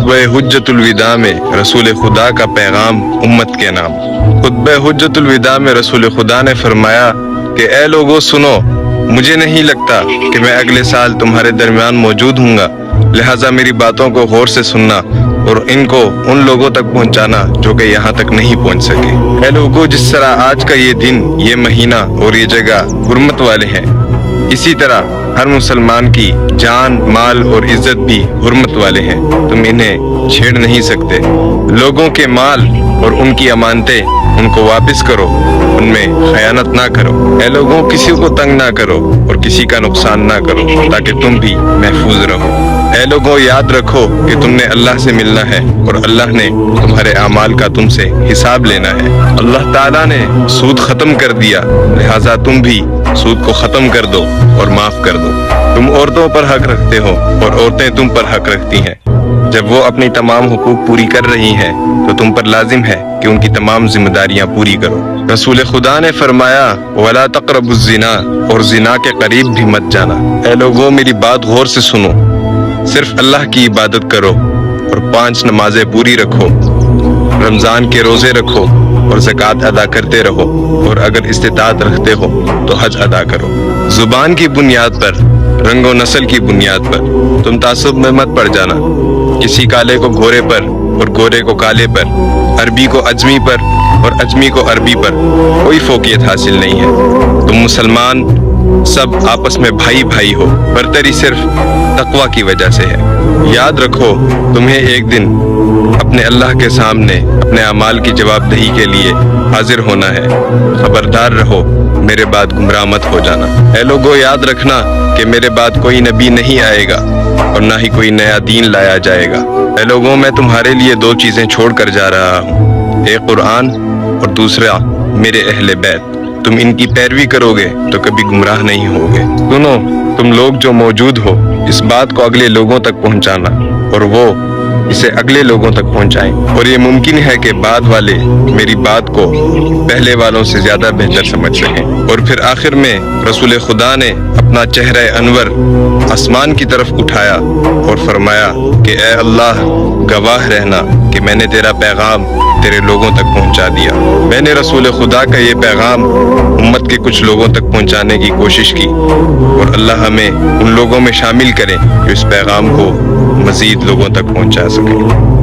खुतबा हुज्जतुल विदा में रसूल खुदा का पैगाम उम्मत के नाम। खुतबा हुज्जतुल विदा में रसूल खुदा ने फरमाया कि ए लोगों सुनो, मुझे नहीं लगता कि मैं अगले साल तुम्हारे दरमियान मौजूद हूँगा, लिहाजा मेरी बातों को गौर से सुनना और इनको उन लोगों तक पहुँचाना जो कि यहाँ तक नहीं पहुँच सके। ए लोगों, जिस तरह आज का ये दिन, ये महीना और ये जगह हुर्मत वाले हैं, इसी तरह हर मुसलमान की जान, माल और इज्जत भी हुर्मत वाले हैं। तुम इन्हें छेड़ नहीं सकते। लोगों के माल और उनकी अमानतें उनको वापस करो, उनमें खयानत ना करो। ऐ लोगों, किसी को तंग ना करो और किसी का नुकसान ना करो, ताकि तुम भी महफूज रहो। ऐ लोगों, याद रखो कि तुमने अल्लाह से मिलना है और अल्लाह ने तुम्हारे अमाल का तुमसे हिसाब लेना है। अल्लाह ताला ने सूद खत्म कर दिया, लिहाजा तुम भी सूद को खत्म कर दो और माफ कर दो। तुम औरतों पर हक रखते हो और औरतें तुम पर हक रखती हैं। जब वो अपनी तमाम हुकूक पूरी कर रही हैं, तो तुम पर लाजिम है कि उनकी तमाम जिम्मेदारियां पूरी करो। रसूल खुदा ने फरमाया, वला तक़रबुज़ ज़िना, और जिना के करीब भी मत जाना। ऐ लोगों, मेरी बात गौर से सुनो। सिर्फ अल्लाह की इबादत करो और 5 नमाजें पूरी रखो, रमज़ान के रोज़े रखो और ज़कात अदा करते रहो, और अगर इस्तिताअत रखते हो तो हज अदा करो। ज़ुबान की बुनियाद पर, रंग व नस्ल की बुनियाद पर तुम तासुब में मत पड़ जाना। किसी काले को गोरे पर और गोरे को काले पर, अरबी को अजमी पर और अजमी को अरबी पर कोई फोकियत हासिल नहीं है। तुम मुसलमान सब आपस में भाई भाई हो, बरतरी सिर्फ तकवा की वजह से है। याद रखो, तुम्हें एक दिन अपने अल्लाह के सामने अपने अमाल की जवाबदेही के लिए हाजिर होना है। खबरदार रहो, मेरे बाद गुमराह मत हो जाना। ऐ लोगों, याद रखना कि मेरे बाद कोई नबी नहीं आएगा और ना ही कोई नया दीन लाया जाएगा। ऐ लोगों, मैं तुम्हारे लिए 2 चीजें छोड़ कर जा रहा हूँ, एक कुरान और दूसरा मेरे अहले बैत। तुम इनकी पैरवी करोगे तो कभी गुमराह नहीं होगे। सुनो, तुम लोग जो मौजूद हो, इस बात को अगले लोगों तक पहुंचाना और वो इसे अगले लोगों तक पहुंचाएं, और ये मुमकिन है कि बाद वाले मेरी बात को पहले वालों से ज्यादा बेहतर समझ सकें। और फिर आखिर में रसूल खुदा ने अपना चेहरा अनवर आसमान की तरफ उठाया और फरमाया कि ए अल्लाह, गवाह रहना कि मैंने तेरा पैगाम तेरे लोगों तक पहुंचा दिया। मैंने रसूल खुदा का ये पैगाम उम्मत के कुछ लोगों तक पहुंचाने की कोशिश की, और अल्लाह हमें उन लोगों में शामिल करें जो इस पैगाम को मजीद लोगों तक पहुंचा सकें।